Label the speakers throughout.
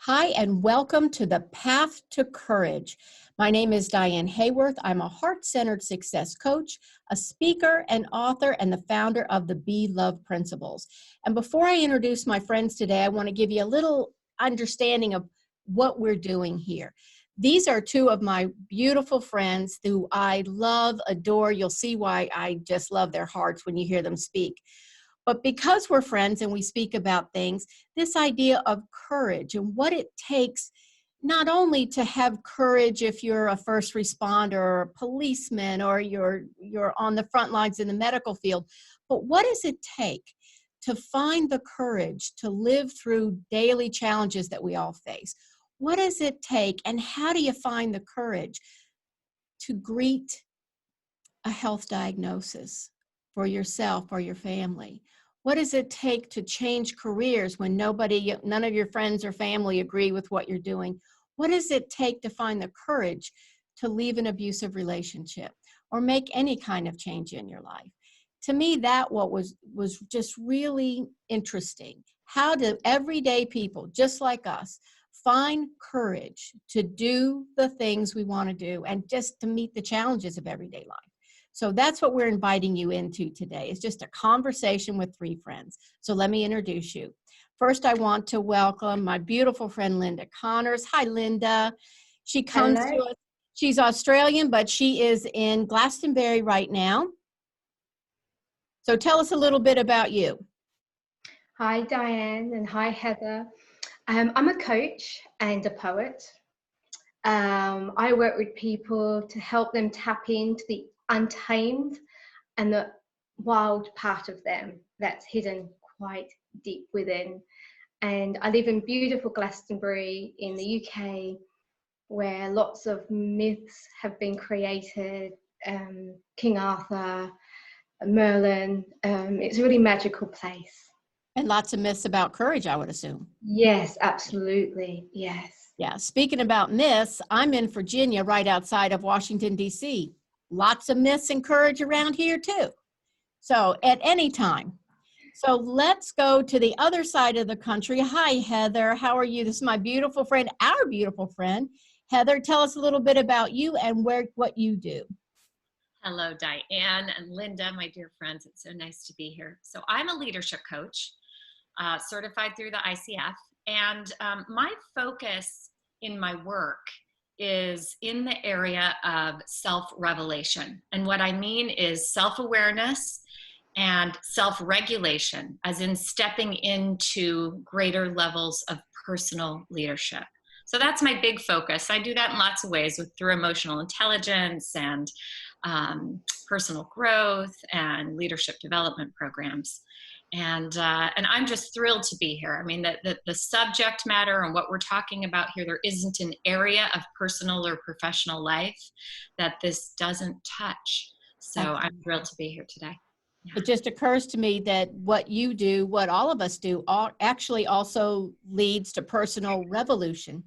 Speaker 1: Hi, and welcome to the Path to Courage. My name is Diane Hayworth. I'm a heart-centered success coach, a speaker, an author, and the founder of the Be Love Principles. And before I introduce my friends today, I want to give you a little understanding of what we're doing here. These are two of my beautiful friends who I love, adore. You'll see why I just love their hearts when you hear them speak. But because we're friends and we speak about things, this idea of courage and what it takes not only to have courage if you're a first responder or a policeman or you're on the front lines in the medical field, but what does it take to find the courage to live through daily challenges that we all face? What does it take and how do you find the courage to greet a health diagnosis for yourself or your family? What does it take to change careers when none of your friends or family agree with what you're doing? What does it take to find the courage to leave an abusive relationship or make any kind of change in your life? To me, that was just really interesting. How do everyday people just like us find courage to do the things we want to do and just to meet the challenges of everyday life? So that's what we're inviting you into today. It's just a conversation with three friends. So let me introduce you. First, I want to welcome my beautiful friend, Linda Connors. Hi, Linda. She comes
Speaker 2: Hello.
Speaker 1: to us. She's Australian, but she is in Glastonbury right now. So tell us a little bit about you.
Speaker 2: Hi, Diane, and hi, Heather. I'm a coach and a poet. I work with people to help them tap into the untamed and the wild part of them that's hidden quite deep within. And I live in beautiful Glastonbury in the UK, where lots of myths have been created. King Arthur, Merlin. It's a really magical place.
Speaker 1: And lots of myths about courage, I would assume.
Speaker 2: Yes, absolutely. Yes.
Speaker 1: Yeah, speaking about myths, I'm in Virginia, right outside of Washington, D.C. Lots of myths and courage around here, too. So at any time. So let's go to the other side of the country. Hi, Heather. How are you? This is my beautiful friend, our beautiful friend. Heather, tell us a little bit about you and what you do.
Speaker 3: Hello, Diane and Linda, my dear friends. It's so nice to be here. So I'm a leadership coach, certified through the ICF. And my focus in my work is in the area of self-revelation. And what I mean is self-awareness and self-regulation, as in stepping into greater levels of personal leadership. So that's my big focus. I do that in lots of ways through emotional intelligence and personal growth and leadership development programs. And I'm just thrilled to be here. I mean, the subject matter and what we're talking about here, there isn't an area of personal or professional life that this doesn't touch. So I'm thrilled to be here today.
Speaker 1: Yeah. It just occurs to me that what you do, what all of us do, actually also leads to personal revolution.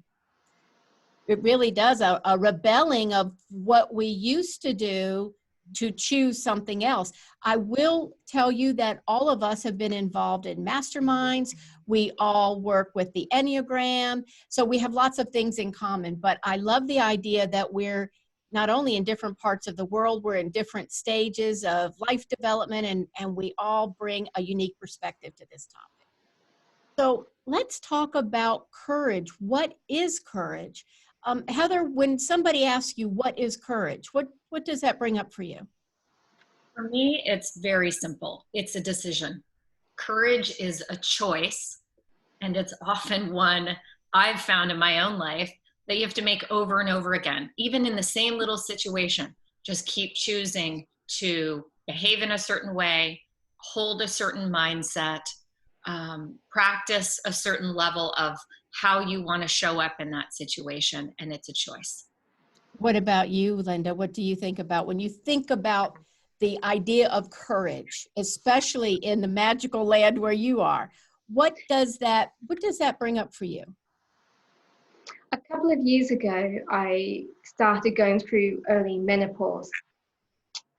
Speaker 1: It really does, a rebelling of what we used to do to choose something else. I will tell you that all of us have been involved in masterminds. We all work with the Enneagram. So we have lots of things in common, but I love the idea that we're not only in different parts of the world, we're in different stages of life development, and we all bring a unique perspective to this topic. So let's talk about courage. What is courage? Heather, when somebody asks you what is courage, what does that bring up for you?
Speaker 3: For me, it's very simple. It's a decision. Courage is a choice, and it's often one I've found in my own life that you have to make over and over again, even in the same little situation. Just keep choosing to behave in a certain way, hold a certain mindset, practice a certain level of how you want to show up in that situation, and it's a choice.
Speaker 1: What about you, Linda? What do you think about when you think about the idea of courage, especially in the magical land where you are? What does that bring up for you?
Speaker 2: A couple of years ago, I started going through early menopause,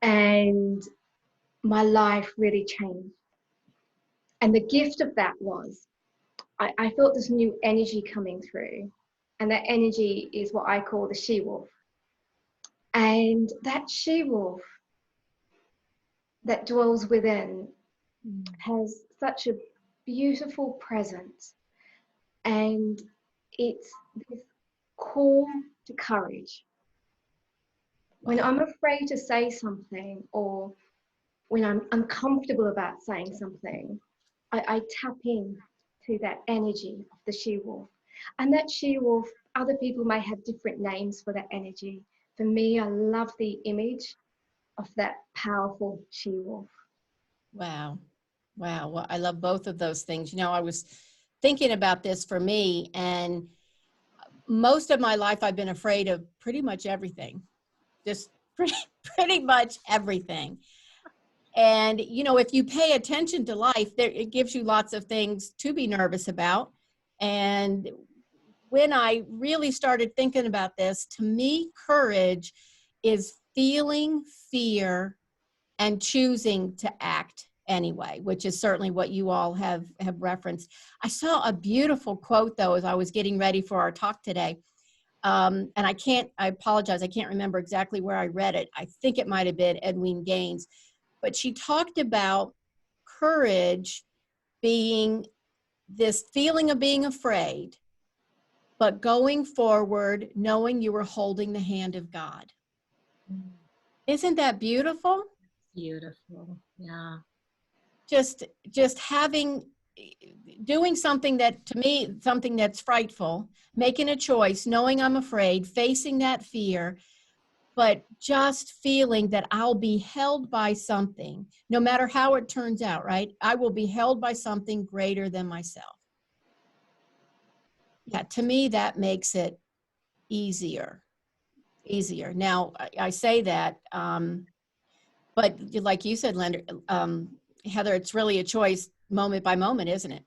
Speaker 2: and my life really changed. And the gift of that was I felt this new energy coming through. And that energy is what I call the she-wolf. And that she-wolf that dwells within has such a beautiful presence. And it's this call to courage. When I'm afraid to say something, or when I'm uncomfortable about saying something, I tap in to that energy of the she-wolf. And that she-wolf, other people may have different names for that energy. For me, I love the image of that powerful she-wolf.
Speaker 1: Wow. Wow. Well, I love both of those things. You know, I was thinking about this for me, and most of my life I've been afraid of pretty much everything. Just pretty much everything. And, you know, if you pay attention to life, it gives you lots of things to be nervous about. And when I really started thinking about this, to me, courage is feeling fear and choosing to act anyway, which is certainly what you all have referenced. I saw a beautiful quote, though, as I was getting ready for our talk today. And I apologize, I can't remember exactly where I read it. I think it might have been Edwene Gaines, but she talked about courage being this feeling of being afraid, but going forward, knowing you were holding the hand of God. Isn't that beautiful?
Speaker 3: Beautiful. Yeah.
Speaker 1: Just doing something that, to me, something that's frightful, making a choice, knowing I'm afraid, facing that fear, but just feeling that I'll be held by something, no matter how it turns out, right? I will be held by something greater than myself. Yeah, to me, that makes it easier. Now, I say that, but like you said, Heather, it's really a choice moment by moment, isn't it?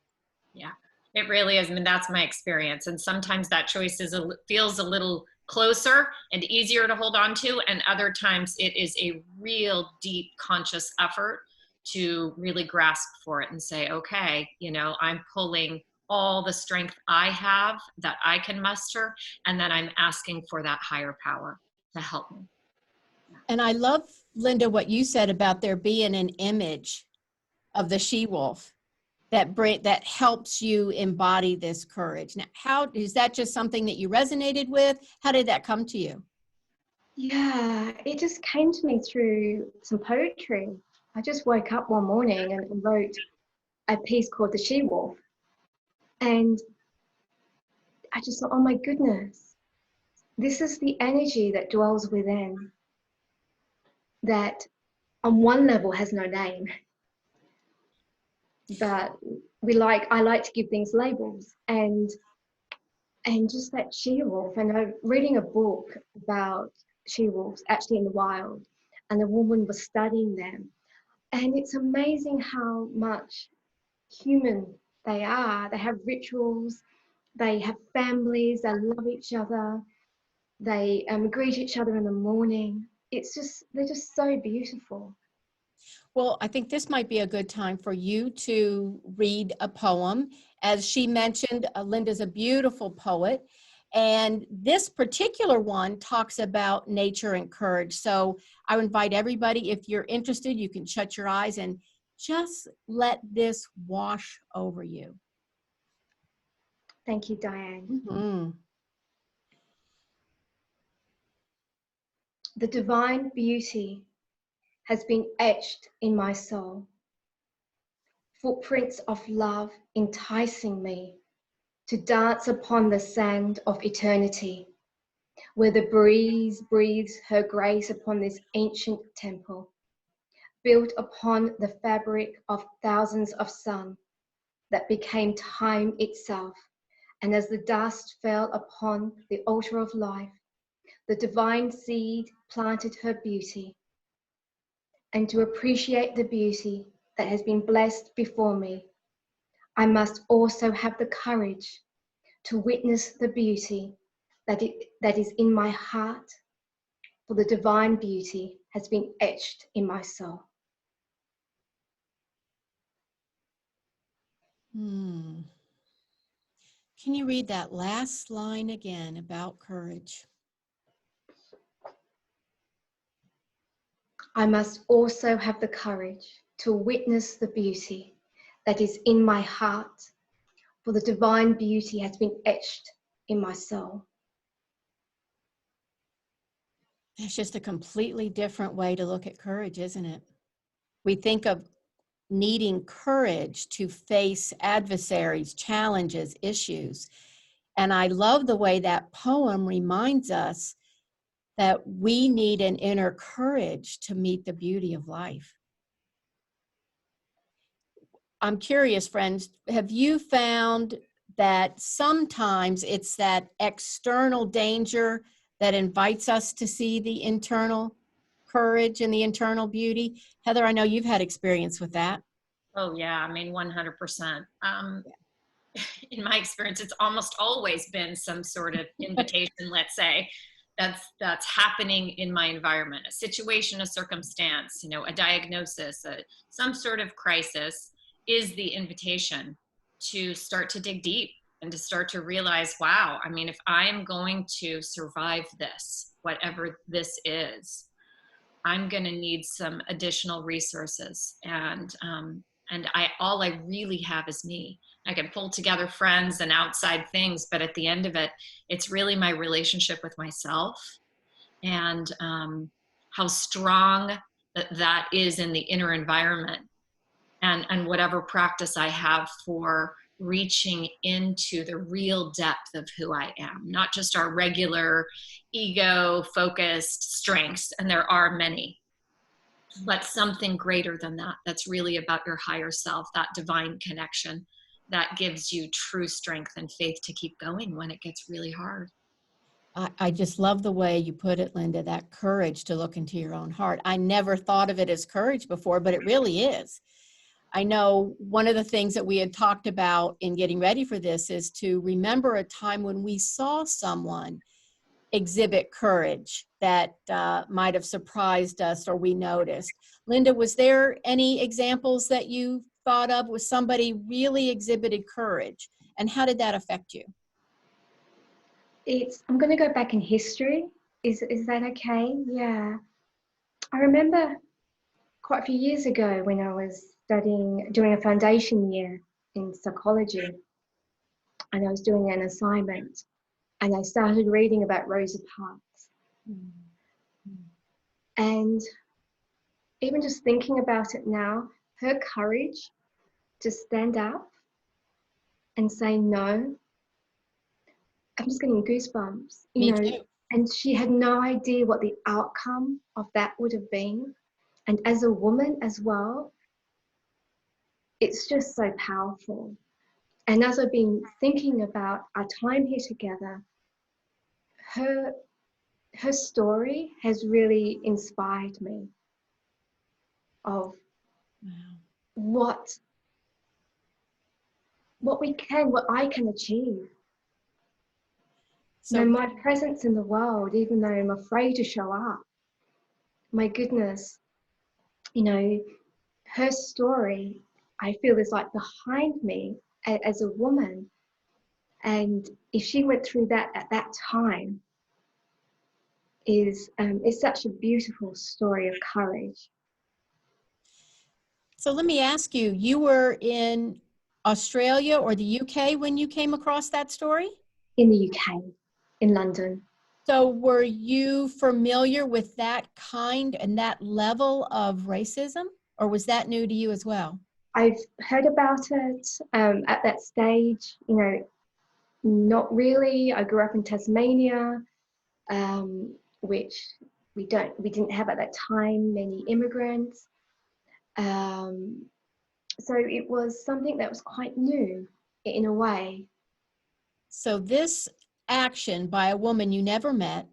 Speaker 3: Yeah, it really is. I mean, that's my experience. And sometimes that choice feels a little closer and easier to hold on to. And other times it is a real deep conscious effort to really grasp for it and say, okay, you know, I'm pulling all the strength I have that I can muster. And then I'm asking for that higher power to help me.
Speaker 1: And I love, Linda, what you said about there being an image of the she-wolf that helps you embody this courage. Now, how is that just something that you resonated with? How did that come to you?
Speaker 2: Yeah, it just came to me through some poetry. I just woke up one morning and wrote a piece called The She-Wolf. And I just thought, oh my goodness, this is the energy that dwells within, that on one level has no name, but I like to give things labels, and just that she-wolf. And I'm reading a book about she-wolves actually in the wild, and the woman was studying them, and it's amazing how much human they are. They have rituals, they have families, they love each other, they greet each other in the morning. They're just so beautiful.
Speaker 1: Well, I think this might be a good time for you to read a poem. As she mentioned, Linda's a beautiful poet, and this particular one talks about nature and courage. So I would invite everybody, if you're interested, you can shut your eyes and just let this wash over you.
Speaker 2: Thank you, Diane.
Speaker 1: Mm-hmm.
Speaker 2: The divine beauty has been etched in my soul. Footprints of love enticing me to dance upon the sand of eternity, where the breeze breathes her grace upon this ancient temple, built upon the fabric of thousands of sun that became time itself. And as the dust fell upon the altar of life, the divine seed planted her beauty. And to appreciate the beauty that has been blessed before me, I must also have the courage to witness the beauty that is in my heart, for the divine beauty has been etched in my soul.
Speaker 1: Hmm. Can you read that last line again about courage?
Speaker 2: I must also have the courage to witness the beauty that is in my heart, for the divine beauty has been etched in my soul.
Speaker 1: It's just a completely different way to look at courage, isn't it? We think of needing courage to face adversaries, challenges, issues. And I love the way that poem reminds us that we need an inner courage to meet the beauty of life. I'm curious, friends, have you found that sometimes it's that external danger that invites us to see the internal courage and the internal beauty? Heather, I know you've had experience with that.
Speaker 3: Oh yeah, I mean 100%. In my experience, it's almost always been some sort of invitation, let's say, that's happening in my environment, a situation, a circumstance, a diagnosis, some sort of crisis is the invitation to start to dig deep and to start to realize, wow, I mean, if I am going to survive this, whatever this is, I'm going to need some additional resources. And all I really have is me. I can pull together friends and outside things, but at the end of it, it's really my relationship with myself and how strong that is in the inner environment, and whatever practice I have for reaching into the real depth of who I am, not just our regular ego focused strengths, and there are many, but something greater than that, that's really about your higher self, that divine connection that gives you true strength and faith to keep going when it gets really hard.
Speaker 1: I just love the way you put it, Linda, that courage to look into your own heart. I never thought of it as courage before, but it really is. I know one of the things that we had talked about in getting ready for this is to remember a time when we saw someone exhibit courage that might have surprised us or we noticed. Linda, was there any examples that you thought of where somebody really exhibited courage, and how did that affect you?
Speaker 2: I'm going to go back in history. Is that okay? Yeah. I remember quite a few years ago when I was doing a foundation year in psychology, and I was doing an assignment, and I started reading about Rosa Parks. And even just thinking about it now, her courage to stand up and say no, I'm just getting goosebumps,
Speaker 1: Me too.
Speaker 2: and she had no idea what the outcome of that would have been. And as a woman as well, it's just so powerful. And as I've been thinking about our time here together, her story has really inspired me of
Speaker 1: Wow.
Speaker 2: what I can achieve.
Speaker 1: So
Speaker 2: My presence in the world, even though I'm afraid to show up, my goodness, her story, I feel, is like behind me as a woman. And if she went through that at that time, is such a beautiful story of courage.
Speaker 1: So let me ask you, you were in Australia or the UK when you came across that story?
Speaker 2: In the UK, in London.
Speaker 1: So were you familiar with that kind and that level of racism, or was that new to you as well?
Speaker 2: I've heard about it at that stage, not really. I grew up in Tasmania, which we didn't have at that time many immigrants. So it was something that was quite new in a way.
Speaker 1: So this action by a woman you never met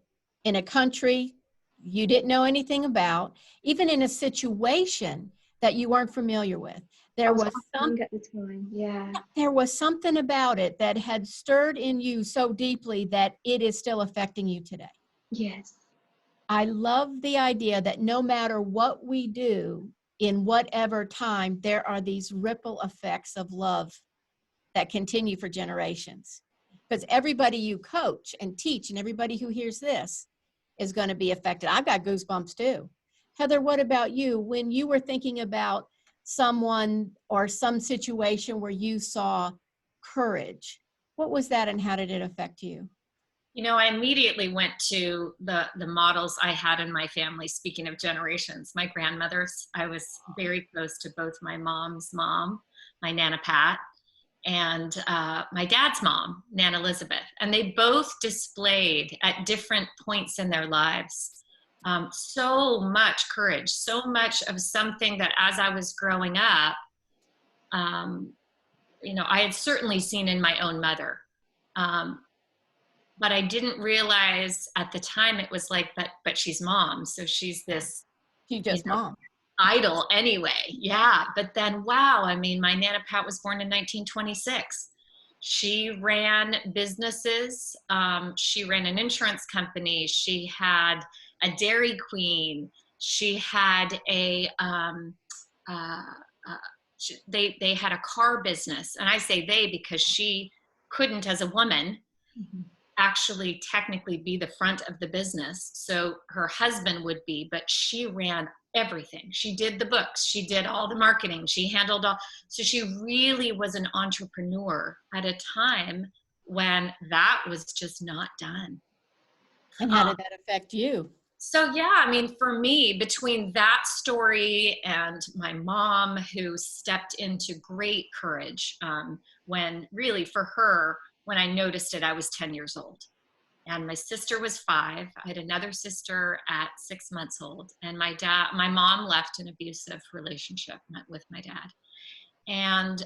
Speaker 1: in a country you didn't know anything about, even in a situation that you weren't familiar with, there was
Speaker 2: at the time. Yeah.
Speaker 1: There was something about it that had stirred in you so deeply that it is still affecting you today.
Speaker 2: Yes.
Speaker 1: I love the idea that no matter what we do in whatever time, there are these ripple effects of love that continue for generations. because everybody you coach and teach and everybody who hears this is going to be affected. I've got goosebumps too. Heather, what about you? When you were thinking about someone or some situation where you saw courage, what was that and how did it affect you?
Speaker 3: You know, I immediately went to the models I had in my family. Speaking of generations, my grandmothers, I was very close to both my mom's mom, my Nana Pat, and my dad's mom, Nana Elizabeth. And they both displayed at different points in their lives so much courage, so much of something that as I was growing up, you know, I had certainly seen in my own mother. But I didn't realize at the time it was like, but she's mom. So she's this,
Speaker 1: She just mom.
Speaker 3: idol anyway. Yeah. But then, wow. I mean, my Nana Pat was born in 1926. She ran businesses. She ran an insurance company. She had a Dairy Queen. She had they had a car business. And I say they because she couldn't, as a woman, actually technically be the front of the business. So her husband would be, but she ran everything. She did the books. She did all the marketing. She handled all. So she really was an entrepreneur at a time when that was just not done.
Speaker 1: And how did that affect you?
Speaker 3: So yeah, I mean, for me, between that story and my mom, who stepped into great courage when really for her, when I noticed it, I was 10 years old. And my sister was 5. I had another sister at 6 months old. And my mom left an abusive relationship with my dad. And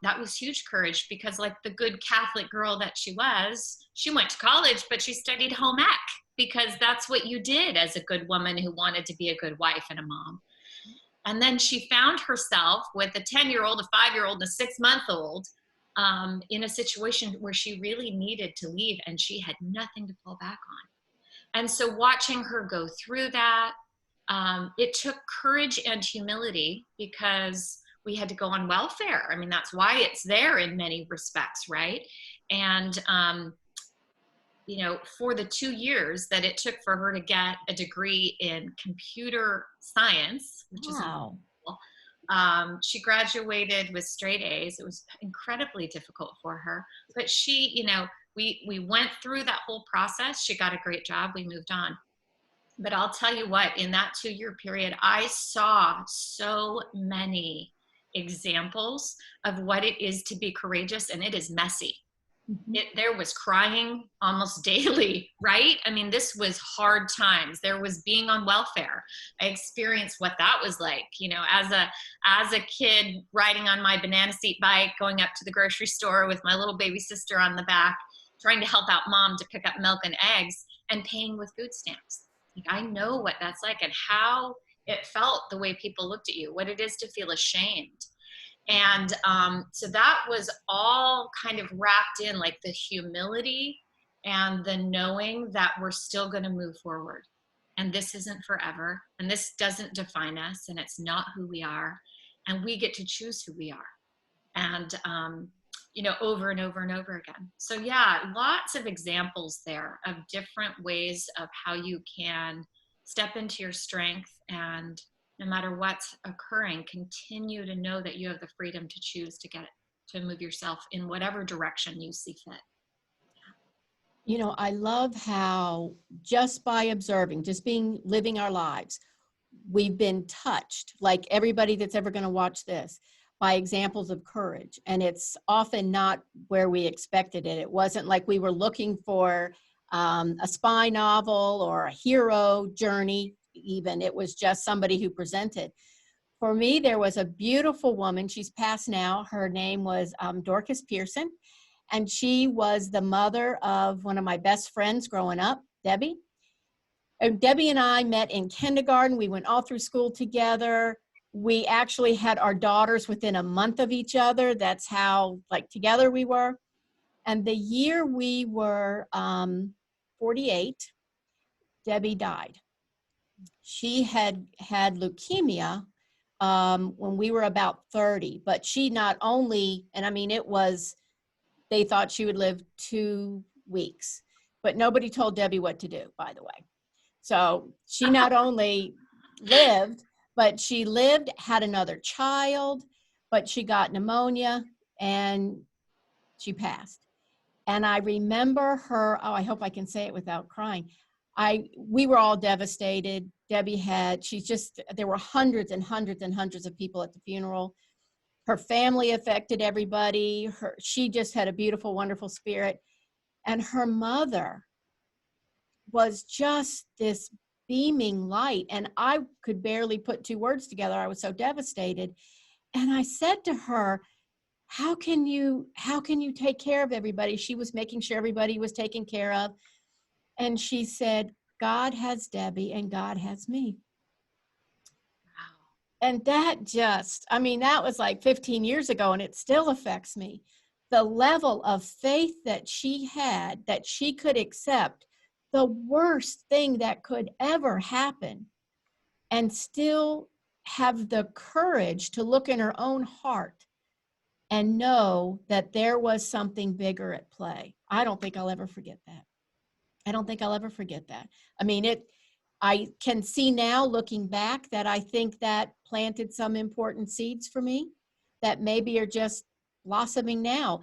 Speaker 3: that was huge courage because, like the good Catholic girl that she was, she went to college, but she studied home ec because that's what you did as a good woman who wanted to be a good wife and a mom. And then she found herself with a 10-year-old, a 5-year-old, and a 6-month-old in a situation where she really needed to leave and she had nothing to fall back on. And so watching her go through that, it took courage and humility because we had to go on welfare. I mean, that's why it's there in many respects, right? And, you know, for the 2 years that it took for her to get a degree in computer science, which is
Speaker 1: Wow.
Speaker 3: she graduated with straight A's. It was incredibly difficult for her, but she, you know, we went through that whole process. She got a great job. We moved on. But I'll tell you what, in that 2-year period, I saw so many examples of what it is to be courageous, and it is messy. There was crying almost daily, right? I mean, this was hard times. There was being on welfare. I experienced what that was like, you know, as a kid riding on my banana seat bike, going up to the grocery store with my little baby sister on the back, trying to help out mom to pick up milk and eggs and paying with food stamps. Like, I know what that's like and how it felt, the way people looked at you, what it is to feel ashamed. And so that was all kind of wrapped in like the humility and the knowing that we're still going to move forward. And this isn't forever. And this doesn't define us. And it's not who we are. And we get to choose who we are. And, you know, over and over and over again. So yeah, lots of examples there of different ways of how you can step into your strength and, no matter what's occurring, continue to know that you have the freedom to choose to move yourself in whatever direction you see fit.
Speaker 1: You know, I love how just by observing, just living our lives, we've been touched, like everybody that's ever going to watch this, by examples of courage. And it's often not where we expected it. It wasn't like we were looking for a spy novel or a hero journey. Even it was just somebody who presented. For me, there was a beautiful woman. She's passed now. Her name was Dorcas Pearson, and she was the mother of one of my best friends growing up, Debbie. And Debbie and I met in kindergarten. We went all through school together. We actually had our daughters within a month of each other. That's how like together we were. And the year we were 48, Debbie died. She had leukemia when we were about 30, but she not only, and I mean, they thought she would live 2 weeks, but nobody told Debbie what to do, by the way. So she not only lived, but she lived, had another child, but she got pneumonia and she passed. And I remember her, oh, I hope I can say it without crying. We were all devastated. Debbie there were hundreds and hundreds and hundreds of people at the funeral. Her family affected everybody. She just had a beautiful, wonderful spirit. And her mother was just this beaming light. And I could barely put 2 words together. I was so devastated. And I said to her, how can you take care of everybody? She was making sure everybody was taken care of. And she said, God has Debbie and God has me.
Speaker 3: Wow.
Speaker 1: And that that was like 15 years ago, and it still affects me. The level of faith that she had, that she could accept the worst thing that could ever happen and still have the courage to look in her own heart and know that there was something bigger at play. I don't think I'll ever forget that. I mean, I can see now looking back that I think that planted some important seeds for me that maybe are just blossoming now.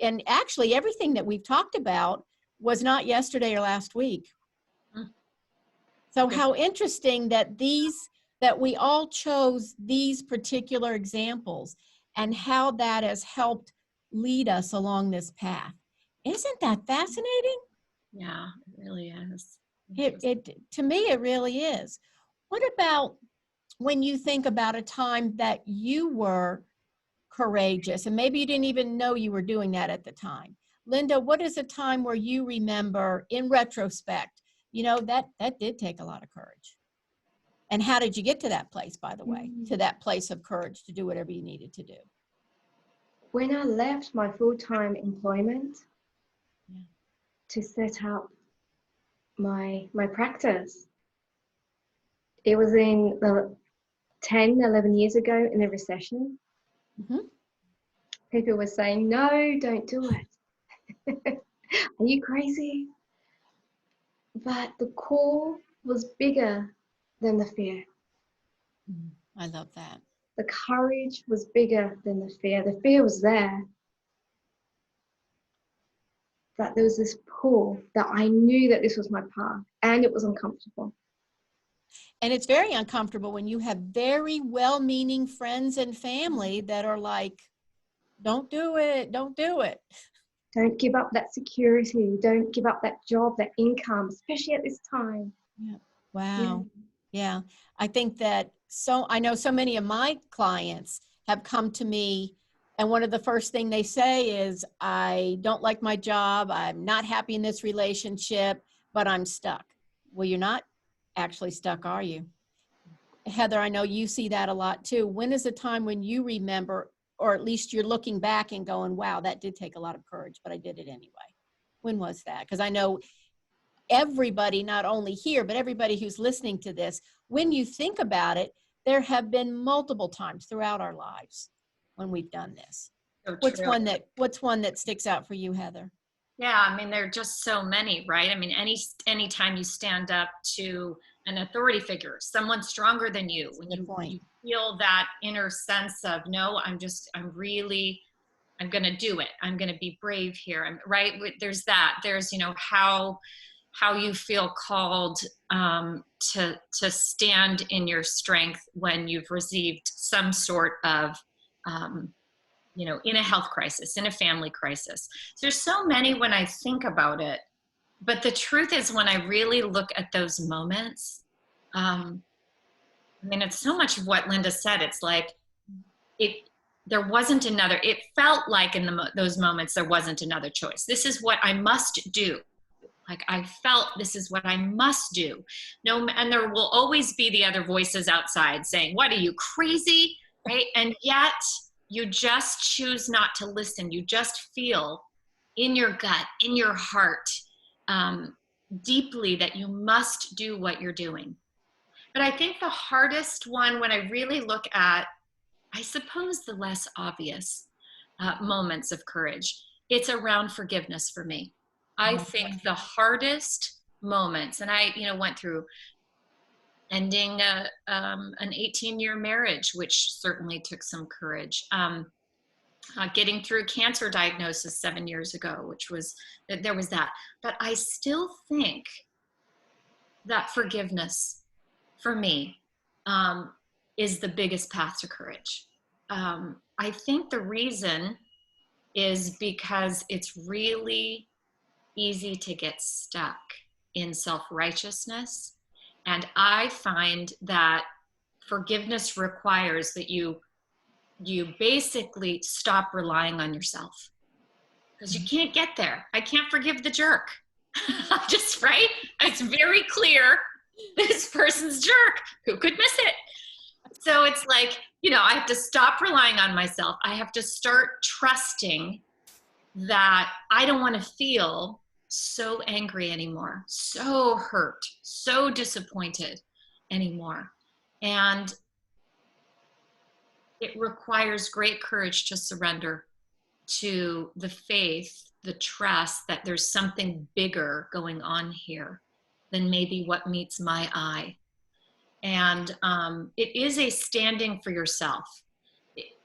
Speaker 1: And actually everything that we've talked about was not yesterday or last week. So how interesting that we all chose these particular examples and how that has helped lead us along this path. Isn't that fascinating?
Speaker 3: Yeah, it really is.
Speaker 1: To me, it really is. What about when you think about a time that you were courageous and maybe you didn't even know you were doing that at the time? Linda, what is a time where you remember in retrospect, that did take a lot of courage? And how did you get to that place, by the way, to that place of courage to do whatever you needed to do?
Speaker 2: When I left my full-time employment to set up my practice, it was in 11 years ago in the recession.
Speaker 1: Mm-hmm.
Speaker 2: People were saying, no, don't do it. Are you crazy? But the call was bigger than the fear.
Speaker 1: I love that.
Speaker 2: The courage was bigger than the fear. The fear was there. But there was this pull that I knew that this was my path, and it was uncomfortable.
Speaker 1: And it's very uncomfortable when you have very well-meaning friends and family that are like, don't do it, don't do it. Don't
Speaker 2: give up that security. Don't give up that job, that income, especially at this time.
Speaker 1: Yeah. Wow. Yeah. I think that I know so many of my clients have come to me, and one of the first things they say is, I don't like my job. I'm not happy in this relationship, but I'm stuck. Well, you're not actually stuck, are you? Heather, I know you see that a lot too. When is a time when you remember, or at least you're looking back and going, wow, that did take a lot of courage, but I did it anyway? When was that? Because I know everybody, not only here, but everybody who's listening to this, when you think about it, there have been multiple times throughout our lives when we've done this.
Speaker 3: So
Speaker 1: what's one that sticks out for you, Heather?
Speaker 3: Yeah, I mean, there are just so many, right? I mean, any time you stand up to an authority figure, someone stronger than you, when you feel that inner sense of, no, I'm going to do it. I'm going to be brave here. Right. There's that. There's, how you feel called to stand in your strength when you've received some sort of, in a health crisis, in a family crisis. So there's so many when I think about it. But the truth is, when I really look at those moments, it's so much of what Linda said. It's like there wasn't another. It felt like in those moments there wasn't another choice. This is what I must do. Like I felt this is what I must do. No, and there will always be the other voices outside saying, "What, are you crazy?" Right? And yet you just choose not to listen. You just feel in your gut, in your heart, deeply that you must do what you're doing. But I think the hardest one, when I really look at, I suppose, the less obvious moments of courage, it's around forgiveness for me. I think the hardest moments, and I, went through ending an 18-year marriage, which certainly took some courage. Getting through cancer diagnosis 7 years ago, which was, there was that. But I still think that forgiveness for me is the biggest path to courage. I think the reason is because it's really easy to get stuck in self-righteousness. And I find that forgiveness requires that you basically stop relying on yourself, because you can't get there. I can't forgive the jerk. Just right. It's very clear this person's jerk. Who could miss it? So it's like, I have to stop relying on myself. I have to start trusting that I don't want to feel so angry anymore, so hurt, so disappointed anymore. And it requires great courage to surrender to the faith, the trust that there's something bigger going on here than maybe what meets my eye. And it is a standing for yourself.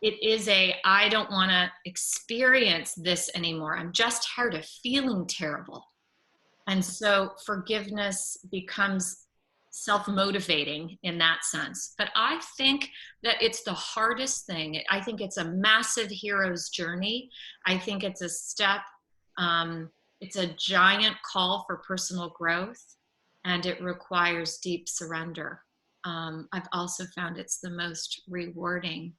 Speaker 3: It is I don't want to experience this anymore. I'm just tired of feeling terrible. And so forgiveness becomes self-motivating in that sense. But I think that it's the hardest thing. I think it's a massive hero's journey. I think it's a step, it's a giant call for personal growth, and it requires deep surrender. I've also found it's the most rewarding,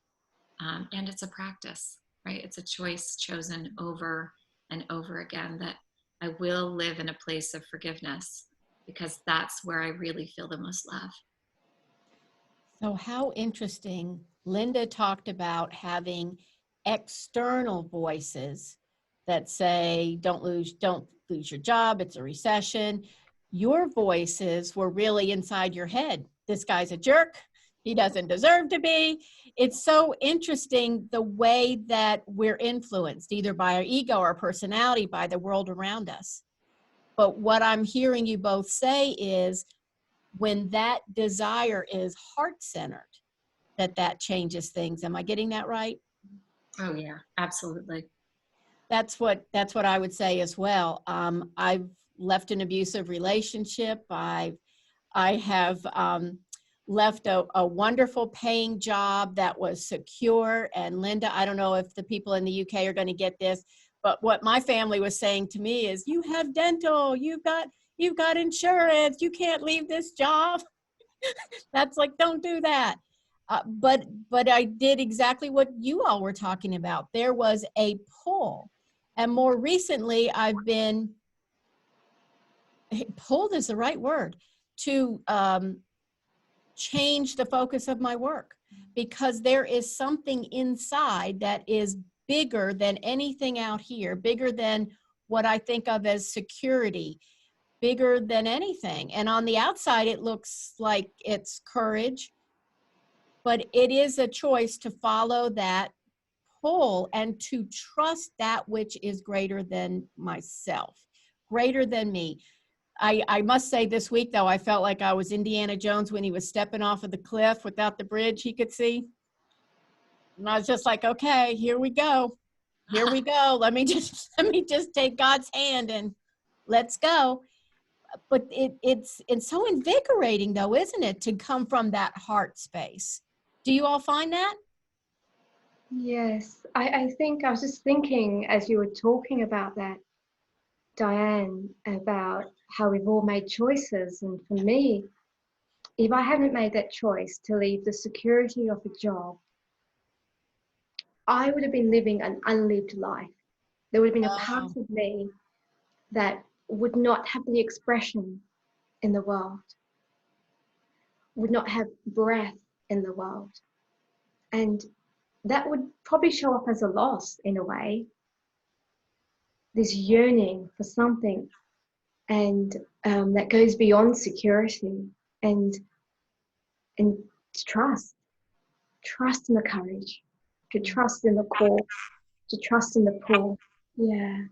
Speaker 3: and it's a practice, right? It's a choice chosen over and over again, that I will live in a place of forgiveness, because that's where I really feel the most love.
Speaker 1: So how interesting. Linda talked about having external voices that say, don't lose your job, it's a recession. Your voices were really inside your head. This guy's a jerk. He doesn't deserve to be. It's so interesting the way that we're influenced, either by our ego or personality, by the world around us. But what I'm hearing you both say is, when that desire is heart-centered, that changes things. Am I getting that right?
Speaker 3: Oh yeah, absolutely.
Speaker 1: That's what I would say as well. I've left an abusive relationship. I have left a wonderful paying job that was secure. And Linda, I don't know if the people in the UK are going to get this, but what my family was saying to me is, you have dental, you've got insurance, you can't leave this job. That's like, don't do that. But I did exactly what you all were talking about. There was a pull. And more recently, I've been, pulled is the right word, to change the focus of my work, because there is something inside that is bigger than anything out here, bigger than what I think of as security, bigger than anything. And on the outside, it looks like it's courage, but it is a choice to follow that pull and to trust that which is greater than myself, greater than me. I must say, this week, though, I felt like I was Indiana Jones when he was stepping off of the cliff without the bridge he could see. And I was just like, okay, here we go. Here we go. Let me just take God's hand and let's go. But it's so invigorating, though, isn't it, to come from that heart space? Do you all find that?
Speaker 2: Yes, I think I was just thinking as you were talking about that, Diane, about how we've all made choices. And for me, if I hadn't made that choice to leave the security of a job, I would have been living an unlived life. There would have been a part of me that would not have the expression in the world, would not have breath in the world. And that would probably show up as a loss in a way, this yearning for something, and that goes beyond security, and trust in the courage, to trust in the call, to trust in the pull. Yeah.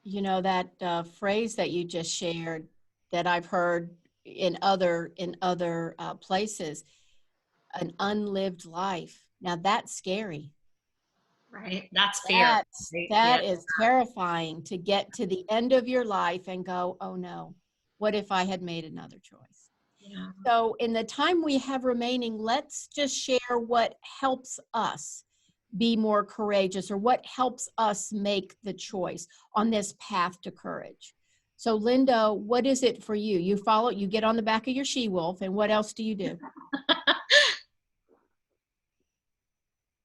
Speaker 1: You know, that phrase that you just shared that I've heard in other places, an unlived life. Now that's scary.
Speaker 3: Right? That's fear.
Speaker 1: That's
Speaker 3: Right? Yeah.
Speaker 1: that is terrifying to get to the end of your life and go, oh no, what if I had made another choice?
Speaker 3: Yeah.
Speaker 1: So in the time we have remaining, let's just share what helps us be more courageous or what helps us make the choice on this path to courage. So Linda, what is it for you? You get on the back of your she-wolf, and what else do you do?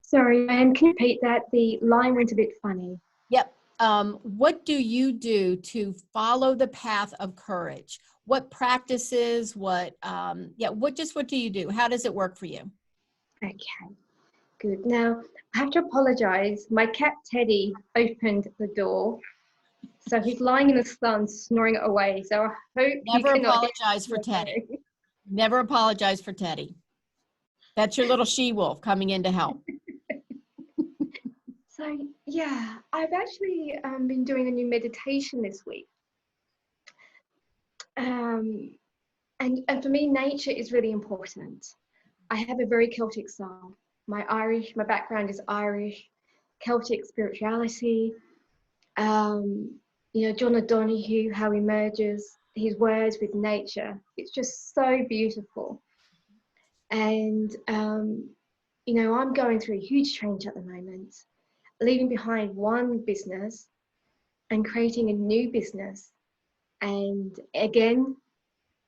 Speaker 2: Sorry, and can you repeat that? The line went a bit funny.
Speaker 1: Yep. What do you do to follow the path of courage? What practices, what do you do? How does it work for you?
Speaker 2: Okay, good. Now, I have to apologize. My cat Teddy opened the door, so he's lying in the sun snoring away. So I hope you
Speaker 1: Never
Speaker 2: cannot hear
Speaker 1: apologize for
Speaker 2: him
Speaker 1: Teddy.
Speaker 2: snoring.
Speaker 1: Never apologize for Teddy. That's your little she-wolf coming in to help.
Speaker 2: So yeah, I've actually been doing a new meditation this week. And for me, nature is really important. I have a very Celtic soul. My background is Irish, Celtic spirituality. John O'Donoghue, how he merges his words with nature. It's just so beautiful. And, I'm going through a huge change at the moment, leaving behind one business and creating a new business. And again,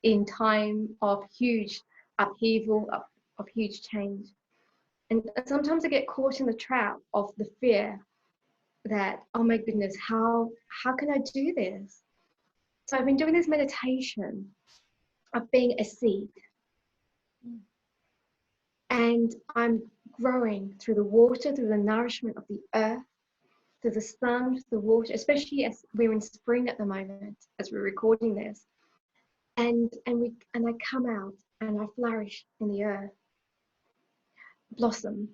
Speaker 2: in time of huge upheaval, of huge change. And sometimes I get caught in the trap of the fear that, oh my goodness, how can I do this? So I've been doing this meditation of being a seed. And I'm growing through the water, through the nourishment of the earth, through the sun, the water, especially as we're in spring at the moment, as we're recording this. And I come out and I flourish in the earth, blossom.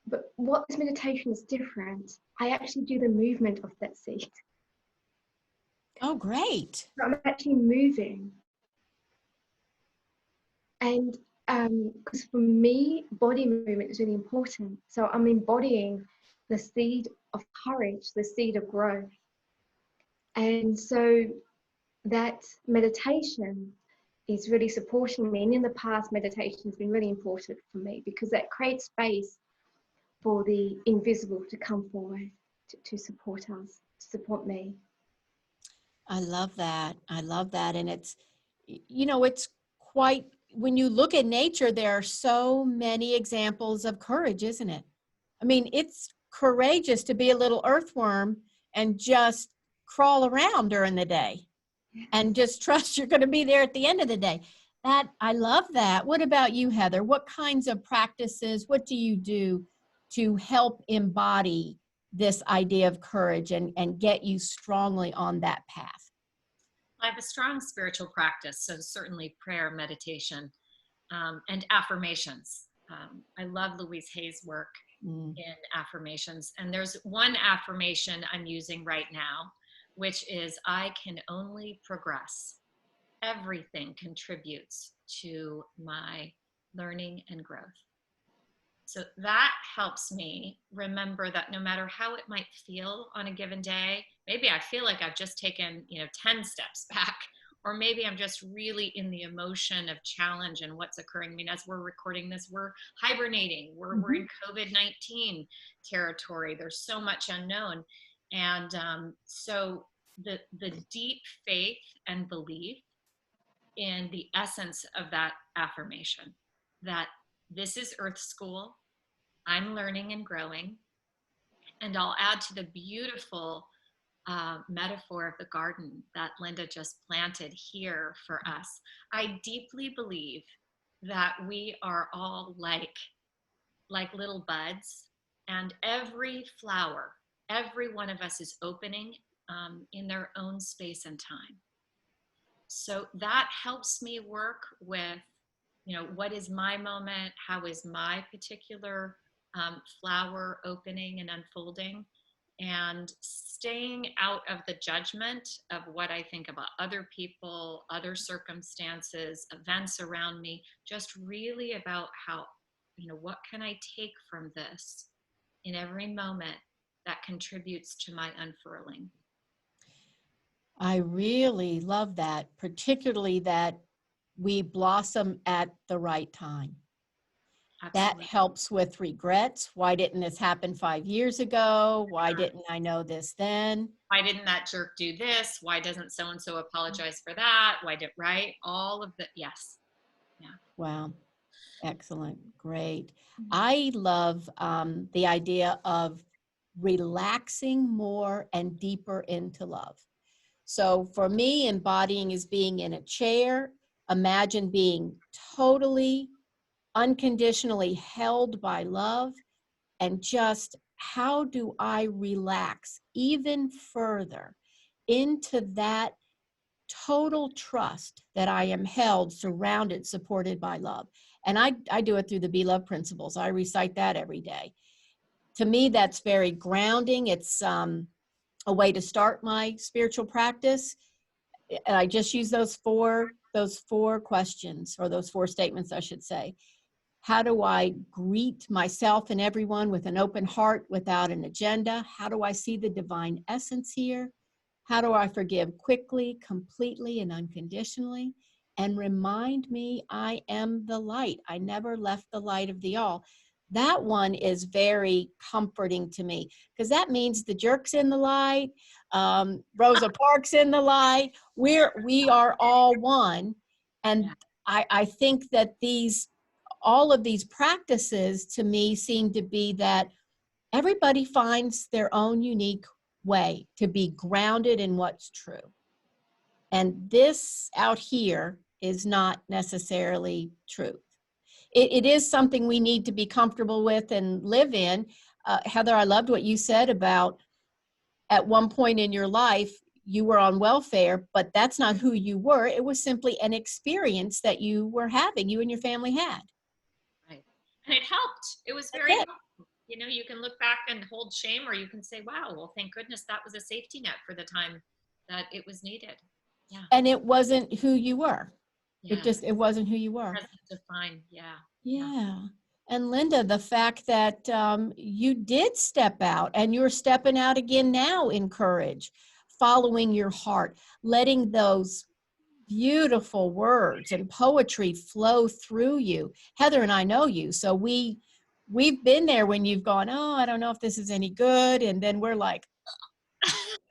Speaker 2: But what this meditation is different, I actually do the movement of that seed.
Speaker 1: Oh, great.
Speaker 2: So I'm actually moving. And because for me, body movement is really important. So I'm embodying the seed of courage, the seed of growth. And so that meditation is really supporting me. And in the past, meditation has been really important for me because that creates space for the invisible to come forward to support us, to support me.
Speaker 1: I love that. I love that. And it's quite, when you look at nature, there are so many examples of courage, isn't it? I mean, it's courageous to be a little earthworm and just crawl around during the day and just trust you're going to be there at the end of the day. I love that. What about you, Heather? What kinds of practices, what do you do to help embody this idea of courage and get you strongly on that path?
Speaker 3: I have a strong spiritual practice, so certainly prayer, meditation, and affirmations. I love Louise Hay's work in affirmations. And there's one affirmation I'm using right now, which is I can only progress. Everything contributes to my learning and growth. So that helps me remember that no matter how it might feel on a given day, maybe I feel like I've just taken, 10 steps back, or maybe I'm just really in the emotion of challenge and what's occurring. I mean, as we're recording this, we're hibernating, we're in COVID-19 territory. There's so much unknown. And so the deep faith and belief in the essence of that affirmation, that this is Earth School, I'm learning and growing. And I'll add to the beautiful metaphor of the garden that Linda just planted here for us. I deeply believe that we are all like little buds, and every flower, every one of us is opening in their own space and time. So that helps me work with, what is my moment? How is my particular flower opening and unfolding? and staying out of the judgment of what I think about other people, other circumstances, events around me, just really about how, what can I take from this in every moment that contributes to my unfurling.
Speaker 1: I really love that, particularly that we blossom at the right time. That
Speaker 3: Absolutely.
Speaker 1: helps with regrets. Why didn't this happen 5 years ago? Why didn't I know this then?
Speaker 3: Why didn't that jerk do this? Why doesn't so-and-so apologize for that? Right? All of the, yes. Yeah.
Speaker 1: Wow. Excellent. Great. I love the idea of relaxing more and deeper into love. So for me, embodying is being in a chair. Imagine being totally, unconditionally held by love. And just how do I relax even further into that total trust that I am held, surrounded, supported by love. And I do it through the Be Love principles. I recite that every day. To me, that's very grounding. It's a way to start my spiritual practice. And I just use those four questions, or those four statements, I should say. How do I greet myself and everyone with an open heart without an agenda? How do I see the divine essence here? How do I forgive quickly, completely, and unconditionally? And remind me I am the light. I never left the light of the all. That one is very comforting to me, because that means the jerk's in the light, Rosa Parks in the light. We are all one. And I think that all of these practices to me seem to be that everybody finds their own unique way to be grounded in what's true. And this out here is not necessarily truth. It is something we need to be comfortable with and live in. Heather, I loved what you said about at one point in your life, you were on welfare, but that's not who you were. It was simply an experience that you were having, you and your family had.
Speaker 3: Right. And it helped. It was very helpful. You can look back and hold shame, or you can say, wow, well, thank goodness that was a safety net for the time that it was needed. Yeah.
Speaker 1: And it wasn't who you were.
Speaker 3: Yes.
Speaker 1: It wasn't who you were.
Speaker 3: Present defined. Yeah.
Speaker 1: Yeah. And Linda, the fact that you did step out, and you're stepping out again now in courage, following your heart, letting those beautiful words and poetry flow through you. Heather and I know you, so we've been there when you've gone, oh, I don't know if this is any good, and then we're like,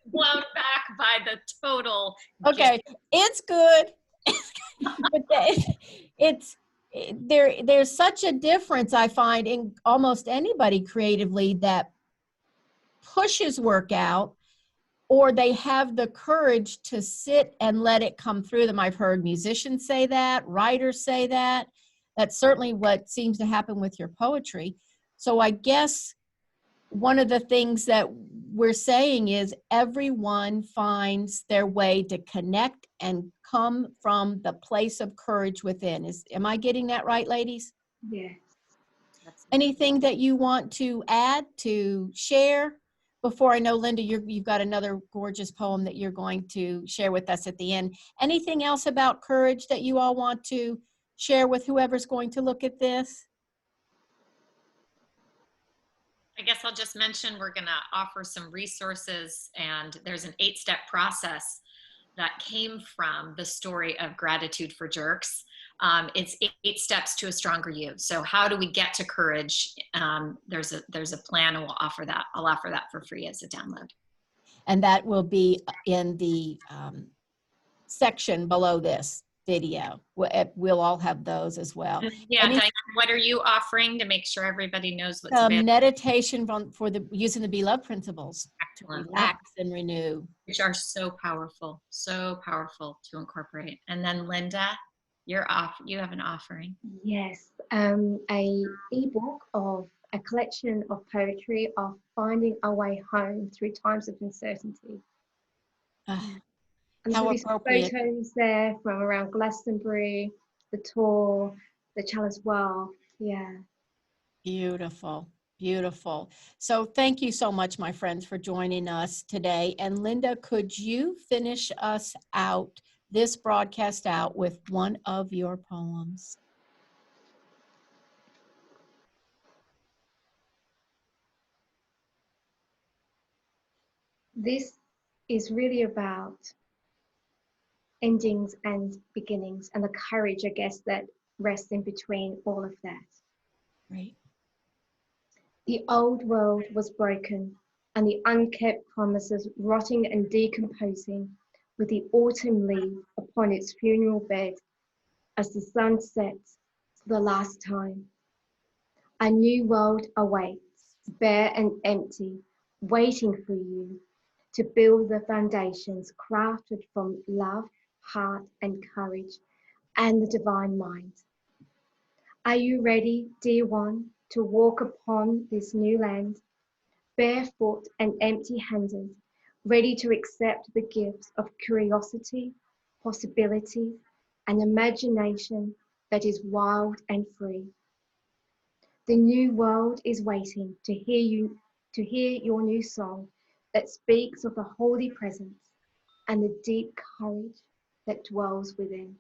Speaker 3: blown back by the total.
Speaker 1: Okay, it's good. But there's such a difference, I find, in almost anybody creatively that pushes work out, or they have the courage to sit and let it come through them. I've heard musicians say that, writers say that. That's certainly what seems to happen with your poetry. So I guess one of the things that we're saying is everyone finds their way to connect and come from the place of courage within. Am I getting that right, ladies?
Speaker 2: Yes.
Speaker 1: Anything that you want to add, to share? Before I know, Linda, you've got another gorgeous poem that you're going to share with us at the end. Anything else about courage that you all want to share with whoever's going to look at this?
Speaker 3: I guess I'll just mention we're going to offer some resources, and there's an 8-step process that came from the story of Gratitude for Jerks. It's 8 steps to a stronger you. So how do we get to courage? There's a plan, and I'll offer that for free as a download. And
Speaker 1: that will be in the section below this video. We'll all have those as well.
Speaker 3: Yeah, Diane, what are you offering to make sure everybody knows what's available?
Speaker 1: Meditation for using the Be Love principles.
Speaker 3: Excellent.
Speaker 1: To relax and renew.
Speaker 3: Which are so powerful to incorporate. And then Linda, you have an offering.
Speaker 2: Yes, a ebook of a collection of poetry of finding our way home through times of uncertainty. And
Speaker 1: how
Speaker 2: there's
Speaker 1: appropriate.
Speaker 2: Photos there from around Glastonbury, the tour, the Chalice Well. Yeah.
Speaker 1: Beautiful. Beautiful. So thank you so much, my friends, for joining us today. And Linda, could you finish us out, this broadcast out, with one of your poems?
Speaker 2: This is really about endings and beginnings and the courage, I guess, that rests in between all of that.
Speaker 1: Great.
Speaker 2: The old world was broken, and the unkept promises rotting and decomposing with the autumn leaf upon its funeral bed as the sun sets for the last time. A new world awaits, bare and empty, waiting for you to build the foundations crafted from love, heart, and courage, and the divine mind. Are you ready, dear one, to walk upon this new land, barefoot and empty-handed, ready to accept the gifts of curiosity, possibility, and imagination that is wild and free? The new world is waiting to hear your new song that speaks of the holy presence and the deep courage that dwells within.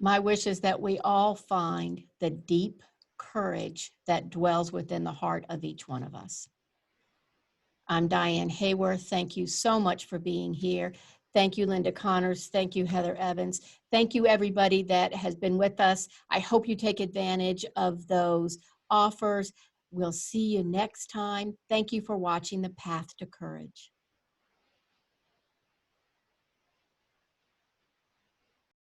Speaker 1: My wish is that we all find the deep courage that dwells within the heart of each one of us. I'm Diane Hayworth. Thank you so much for being here. Thank you, Linda Connors. Thank you, Heather Evans. Thank you, everybody that has been with us. I hope you take advantage of those offers. We'll see you next time. Thank you for watching The Path to Courage.